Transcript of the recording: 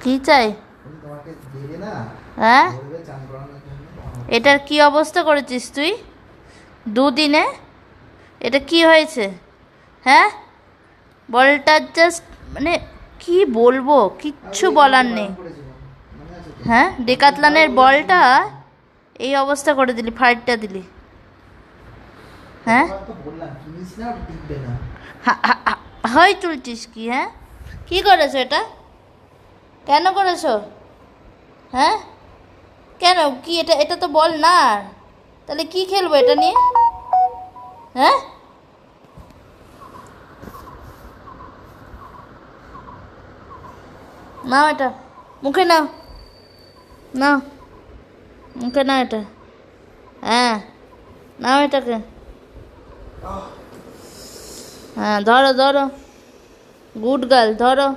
কি চাই? হ্যাঁ, এটার কি অবস্থা করেছিস তুই দুদিনে? এটা কি হয়েছে? হ্যাঁ, বলটার জাস্ট মানে কি বলবো, কিচ্ছু বলার নেই। হ্যাঁ, ডেকাথলনের বলটা এই অবস্থা করে দিলি, ফাইটটা দিলি। হ্যাঁ, হয় তুলছিস কি? হ্যাঁ, কি করেছো এটা? কেন করেছো? হ্যাঁ, কেন কি এটা? এটা তো বল না, তাহলে কি খেলবো এটা নিয়ে? হ্যাঁ, নাও এটা, মুখে নাও, নাও মুখে নাও এটা। হ্যাঁ, নাও এটাকে। হ্যাঁ, ধরো ধরো, গুড গার্ল, ধরো।